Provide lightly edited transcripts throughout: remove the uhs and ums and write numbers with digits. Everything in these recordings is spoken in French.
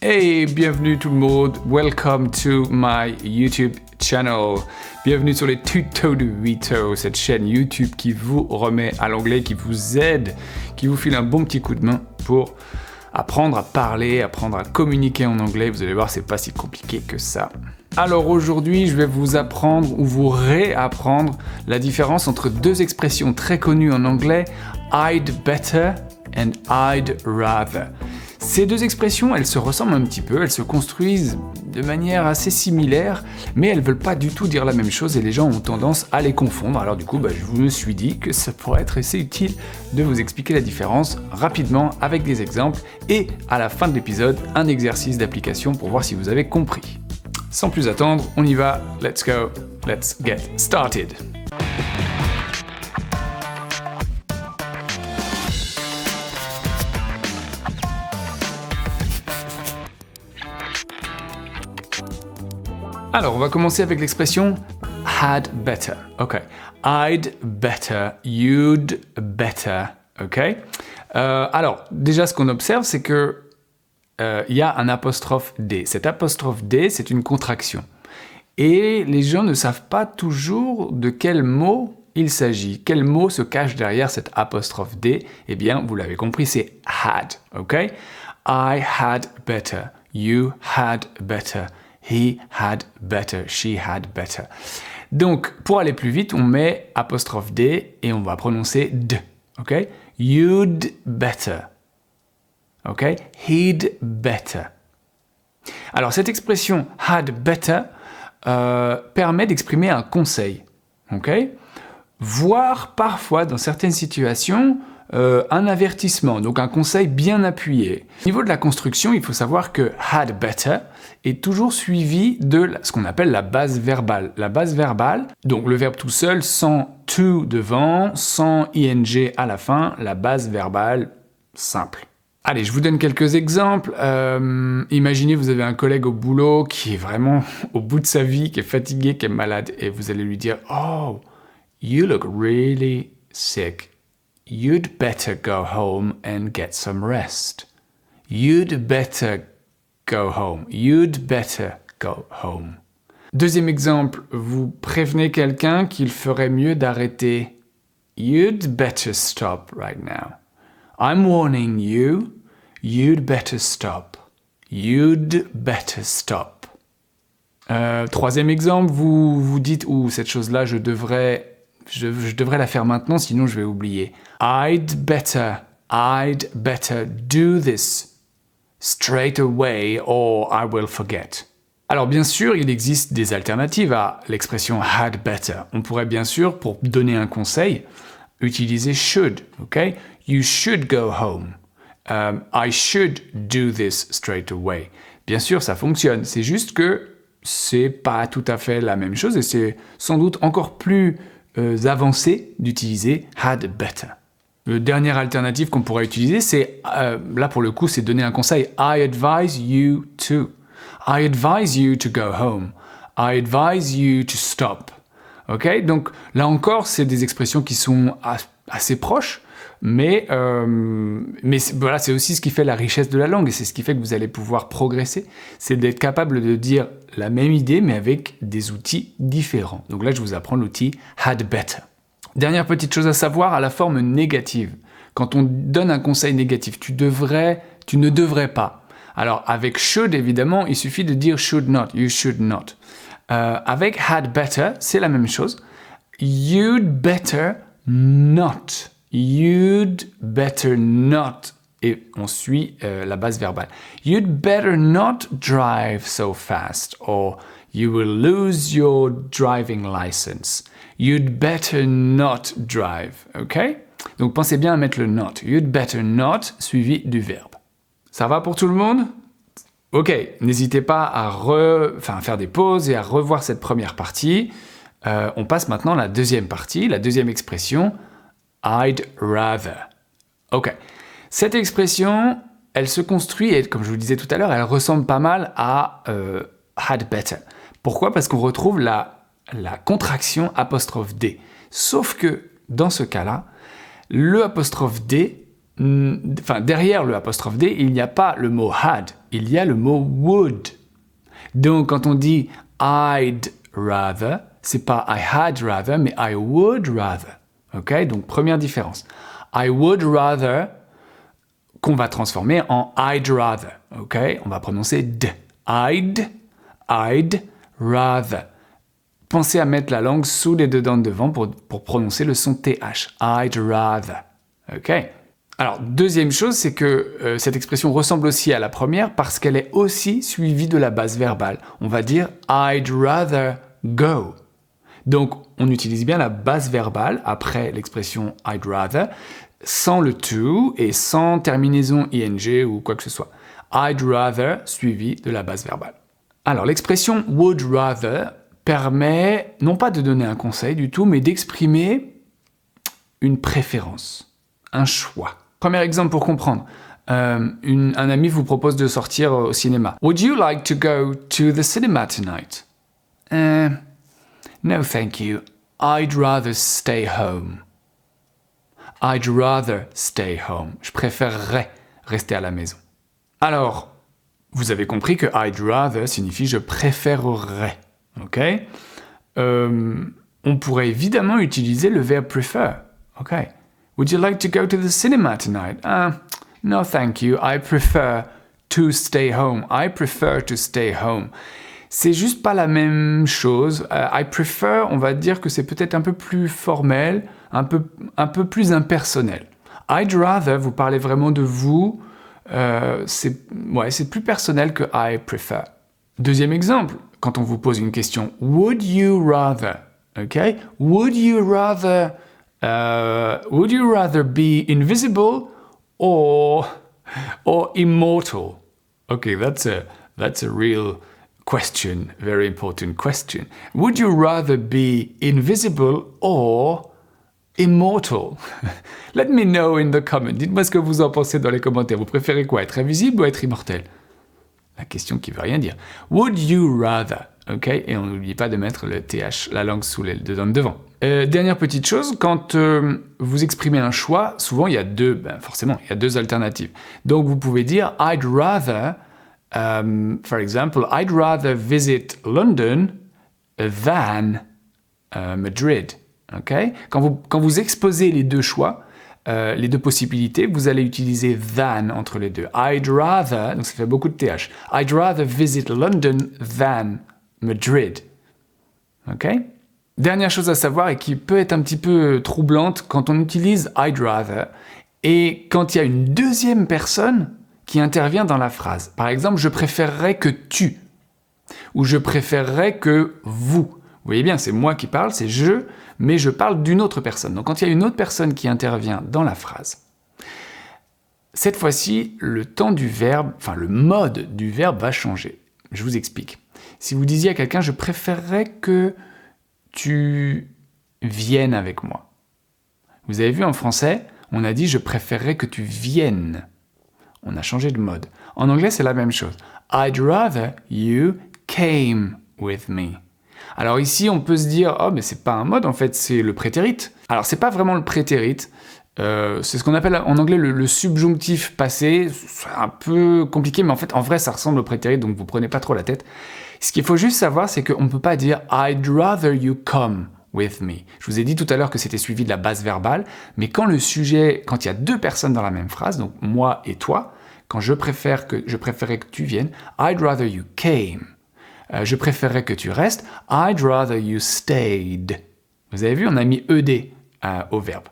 Hey, bienvenue tout le monde. Welcome to my YouTube channel. Bienvenue sur les tutos de Vito, cette chaîne YouTube qui vous remet à l'anglais, qui vous aide, qui vous file un bon petit coup de main pour apprendre à parler, apprendre à communiquer en anglais. Vous allez voir, c'est pas si compliqué que ça. Alors aujourd'hui, je vais vous apprendre ou vous réapprendre la différence entre deux expressions très connues en anglais, I'd better and I'd rather. Ces deux expressions, elles se ressemblent un petit peu, elles se construisent de manière assez similaire, mais elles ne veulent pas du tout dire la même chose et les gens ont tendance à les confondre. Alors du coup, je me suis dit que ça pourrait être assez utile de vous expliquer la différence rapidement avec des exemples et à la fin de l'épisode, un exercice d'application pour voir si vous avez compris. Sans plus attendre, on y va, let's go, let's get started. Alors, on va commencer avec l'expression had better. Ok. I'd better, you'd better. Ok. Alors, déjà, ce qu'on observe, c'est que il y a un apostrophe D. Cet apostrophe D, c'est une contraction. Et les gens ne savent pas toujours de quel mot il s'agit. Quel mot se cache derrière cet apostrophe D? Eh bien, vous l'avez compris, c'est had. Ok. I had better. You had better. He had better, she had better. Donc, pour aller plus vite, on met apostrophe D et on va prononcer D. Ok? You'd better. Ok? He'd better. Alors, cette expression had better permet d'exprimer un conseil. Ok? Voire parfois, dans certaines situations, un avertissement, donc un conseil bien appuyé. Au niveau de la construction, il faut savoir que had better est toujours suivi de ce qu'on appelle la base verbale. La base verbale, donc le verbe tout seul, sans to devant, sans ing à la fin, la base verbale simple. Allez, je vous donne quelques exemples. Imaginez, vous avez un collègue au boulot qui est vraiment au bout de sa vie, qui est fatigué, qui est malade, et vous allez lui dire « Oh, you look really sick. You'd better go home and get some rest. You'd better go home. You'd better go home. » Deuxième exemple, vous prévenez quelqu'un qu'il ferait mieux d'arrêter. You'd better stop right now. I'm warning you. You'd better stop. You'd better stop. Troisième exemple, vous vous dites « Ouh, cette chose-là, je devrais la faire maintenant, sinon je vais oublier. I'd better do this straight away or I will forget. » Alors bien sûr, il existe des alternatives à l'expression had better. On pourrait bien sûr, pour donner un conseil, utiliser should. Okay? You should go home. I should do this straight away. Bien sûr, ça fonctionne. C'est juste que c'est pas tout à fait la même chose et c'est sans doute encore plus avancé d'utiliser had better. La dernière alternative qu'on pourrait utiliser, c'est, là pour le coup, c'est donner un conseil. I advise you to. I advise you to go home. I advise you to stop. Ok? Donc là encore, c'est des expressions qui sont assez proches, mais voilà, c'est aussi ce qui fait la richesse de la langue et c'est ce qui fait que vous allez pouvoir progresser. C'est d'être capable de dire la même idée, mais avec des outils différents. Donc là, je vous apprends l'outil had better. Dernière petite chose à savoir, à la forme négative. Quand on donne un conseil négatif, tu ne devrais pas. Alors, avec should, évidemment, il suffit de dire should not, you should not. Avec had better, c'est la même chose. You'd better not. You'd better not. Et on suit la base verbale. You'd better not drive so fast, or you will lose your driving license. You'd better not drive, ok? Donc pensez bien à mettre le not. You'd better not suivi du verbe. Ça va pour tout le monde? Ok, n'hésitez pas à faire des pauses et à revoir cette première partie. On passe maintenant à la deuxième partie, la deuxième expression, I'd rather. Ok. Cette expression, elle se construit, et comme je vous le disais tout à l'heure, elle ressemble pas mal à had better. Pourquoi? Parce qu'on retrouve la contraction apostrophe D. Sauf que, dans ce cas-là, le apostrophe D, derrière le apostrophe D, il n'y a pas le mot had, il y a le mot would. Donc, quand on dit I'd rather, c'est pas I had rather, mais I would rather. Ok? Donc, première différence. I would rather, qu'on va transformer en I'd rather. Ok? On va prononcer d. I'd rather. Pensez à mettre la langue sous les deux dents de devant pour prononcer le son TH. I'd rather. Ok? Alors, deuxième chose, c'est que cette expression ressemble aussi à la première parce qu'elle est aussi suivie de la base verbale. On va dire I'd rather go. Donc, on utilise bien la base verbale après l'expression I'd rather, sans le to et sans terminaison ing ou quoi que ce soit. I'd rather suivi de la base verbale. Alors, l'expression would rather permet non pas de donner un conseil du tout, mais d'exprimer une préférence, un choix. Premier exemple pour comprendre. Un ami vous propose de sortir au cinéma. Would you like to go to the cinema tonight? No, thank you. I'd rather stay home. I'd rather stay home. Je préférerais rester à la maison. Alors, vous avez compris que I'd rather signifie je préférerais. Ok? On pourrait évidemment utiliser le verbe prefer. Ok? Would you like to go to the cinema tonight? No, thank you. I prefer to stay home. I prefer to stay home. C'est juste pas la même chose. I prefer, on va dire que c'est peut-être un peu plus formel, un peu plus impersonnel. I'd rather, vous parlez vraiment de vous. C'est plus personnel que I prefer. Deuxième exemple, quand on vous pose une question, would you rather? Okay? Would you rather be invisible or immortal? Okay, that's a real question, very important question. Would you rather be invisible or immortal? Let me know in the comments. Dites-moi ce que vous en pensez dans les commentaires. Vous préférez quoi, être invisible ou être immortel? La question qui veut rien dire. Would you rather? Ok, et on n'oublie pas de mettre le TH, la langue sous les deux dents de devant. Dernière petite chose, quand vous exprimez un choix, souvent il y a deux alternatives. Donc vous pouvez dire I'd rather, for example, I'd rather visit London than Madrid. Okay? Quand vous exposez les deux choix, les deux possibilités, vous allez utiliser than entre les deux. I'd rather, donc ça fait beaucoup de TH. I'd rather visit London than Madrid. Ok? Dernière chose à savoir et qui peut être un petit peu troublante quand on utilise I'd rather et quand il y a une deuxième personne qui intervient dans la phrase. Par exemple, je préférerais que tu ou je préférerais que vous. Vous voyez bien, c'est moi qui parle, c'est je, mais je parle d'une autre personne. Donc quand il y a une autre personne qui intervient dans la phrase, cette fois-ci, le mode du verbe va changer. Je vous explique. Si vous disiez à quelqu'un, je préférerais que tu viennes avec moi. Vous avez vu en français, on a dit je préférerais que tu viennes. On a changé de mode. En anglais, c'est la même chose. I'd rather you came with me. Alors ici, on peut se dire, oh, mais c'est pas un mode, en fait, c'est le prétérit. Alors, c'est pas vraiment le prétérit. C'est ce qu'on appelle en anglais le subjonctif passé. C'est un peu compliqué, mais en vrai, ça ressemble au prétérit, donc vous prenez pas trop la tête. Ce qu'il faut juste savoir, c'est qu'on ne peut pas dire I'd rather you come with me. Je vous ai dit tout à l'heure que c'était suivi de la base verbale, mais quand il y a deux personnes dans la même phrase, donc moi et toi, quand je préférais que tu viennes, I'd rather you came. Je préférerais que tu restes, I'd rather you stayed. Vous avez vu, on a mis ed au verbe.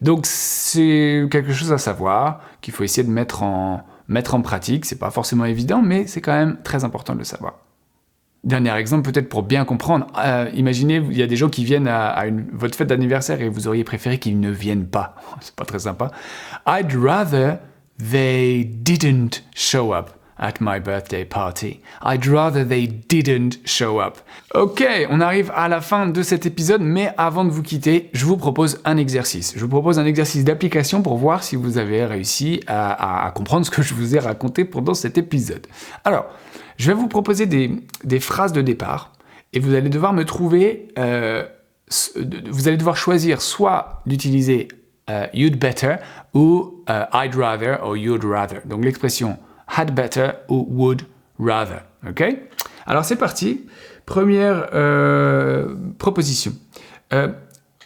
Donc c'est quelque chose à savoir, qu'il faut essayer de mettre en pratique. C'est pas forcément évident, mais c'est quand même très important de le savoir. Dernier exemple, peut-être pour bien comprendre, imaginez, il y a des gens qui viennent à votre fête d'anniversaire et vous auriez préféré qu'ils ne viennent pas. C'est pas très sympa. I'd rather they didn't show up at my birthday party. I'd rather they didn't show up. Ok, on arrive à la fin de cet épisode, mais avant de vous quitter, je vous propose un exercice. Je vous propose un exercice d'application pour voir si vous avez réussi à comprendre ce que je vous ai raconté pendant cet épisode. Alors, je vais vous proposer des phrases de départ et vous allez devoir me trouver, vous allez devoir choisir soit d'utiliser you'd better ou I'd rather ou you'd rather. Donc l'expression had better ou would rather. Ok? Alors c'est parti. Première proposition.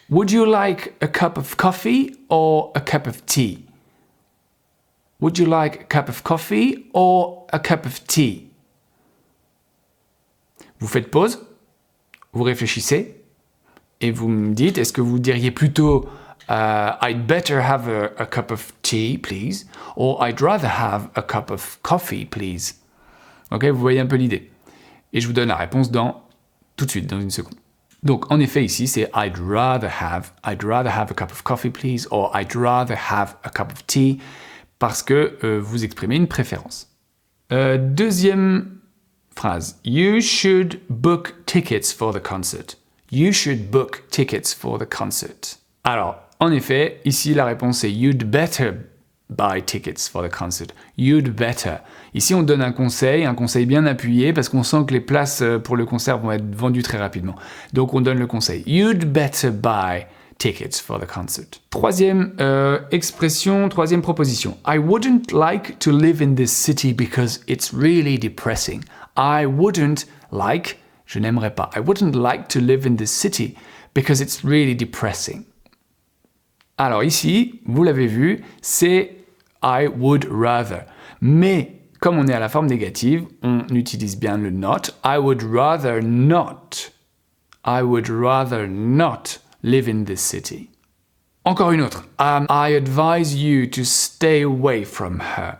Would you like a cup of coffee or a cup of tea? Would you like a cup of coffee or a cup of tea? Vous faites pause, vous réfléchissez et vous me dites, est-ce que vous diriez plutôt I'd better have a cup of tea, please, or I'd rather have a cup of coffee, please. Ok, vous voyez un peu l'idée. Et je vous donne la réponse tout de suite, dans une seconde. Donc, en effet, ici, c'est I'd rather have a cup of coffee, please, or I'd rather have a cup of tea, parce que vous exprimez une préférence. Deuxième phrase. You should book tickets for the concert. You should book tickets for the concert. Alors, en effet, ici, la réponse est you'd better buy tickets for the concert. You'd better. Ici, on donne un conseil bien appuyé, parce qu'on sent que les places pour le concert vont être vendues très rapidement. Donc, on donne le conseil. You'd better buy tickets for the concert. Troisième expression, troisième proposition. I wouldn't like to live in this city because it's really depressing. I wouldn't like, je n'aimerais pas. I wouldn't like to live in this city because it's really depressing. Alors ici, vous l'avez vu, c'est I would rather. Mais comme on est à la forme négative, on utilise bien le not. I would rather not. I would rather not live in this city. Encore une autre. I advise you to stay away from her.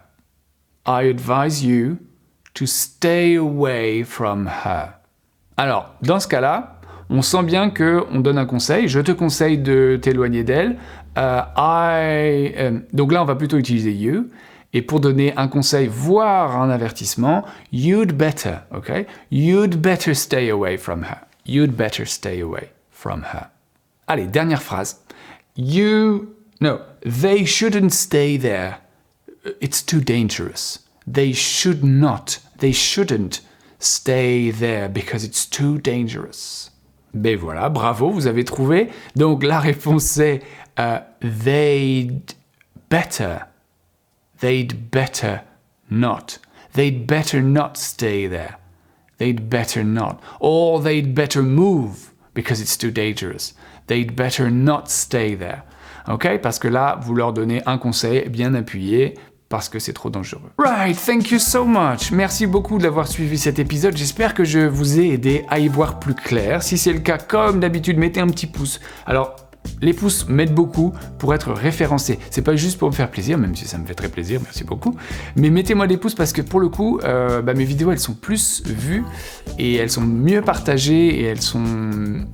I advise you to stay away from her. Alors, dans ce cas-là, on sent bien qu'on donne un conseil. Je te conseille de t'éloigner d'elle. Donc là, on va plutôt utiliser you. Et pour donner un conseil, voire un avertissement, you'd better, ok? You'd better stay away from her. You'd better stay away from her. Allez, dernière phrase. They shouldn't stay there. It's too dangerous. They shouldn't stay there because it's too dangerous. Ben voilà, bravo, vous avez trouvé. Donc la réponse c'est they'd better not. They'd better not stay there. They'd better not. Or they'd better move because it's too dangerous. They'd better not stay there. Ok? Parce que là, vous leur donnez un conseil bien appuyé parce que c'est trop dangereux. Right, thank you so much. Merci beaucoup d'avoir suivi cet épisode. J'espère que je vous ai aidé à y voir plus clair. Si c'est le cas, comme d'habitude, mettez un petit pouce. Alors, les pouces m'aident beaucoup pour être référencé. C'est pas juste pour me faire plaisir, même si ça me fait très plaisir, merci beaucoup. Mais mettez-moi des pouces parce que pour le coup, mes vidéos elles sont plus vues et elles sont mieux partagées et elles sont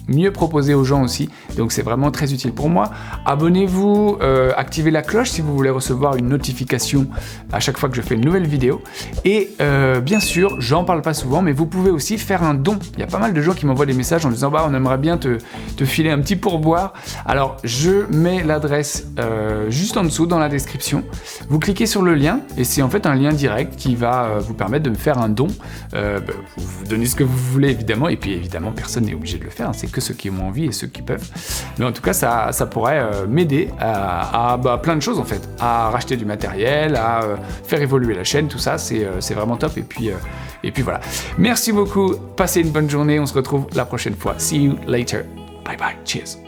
mieux proposées aux gens aussi. Donc c'est vraiment très utile pour moi. Abonnez-vous, activez la cloche si vous voulez recevoir une notification à chaque fois que je fais une nouvelle vidéo. Et bien sûr, j'en parle pas souvent, mais vous pouvez aussi faire un don. Il y a pas mal de gens qui m'envoient des messages en disant on aimerait bien te filer un petit pourboire. Alors, je mets l'adresse juste en dessous dans la description. Vous cliquez sur le lien et c'est en fait un lien direct qui va vous permettre de me faire un don. Vous donnez ce que vous voulez évidemment et puis évidemment personne n'est obligé de le faire. Hein, c'est que ceux qui ont envie et ceux qui peuvent. Mais en tout cas, ça pourrait m'aider à plein de choses en fait. À racheter du matériel, à faire évoluer la chaîne, tout ça, c'est vraiment top. Et puis voilà. Merci beaucoup. Passez une bonne journée. On se retrouve la prochaine fois. See you later. Bye bye. Cheers.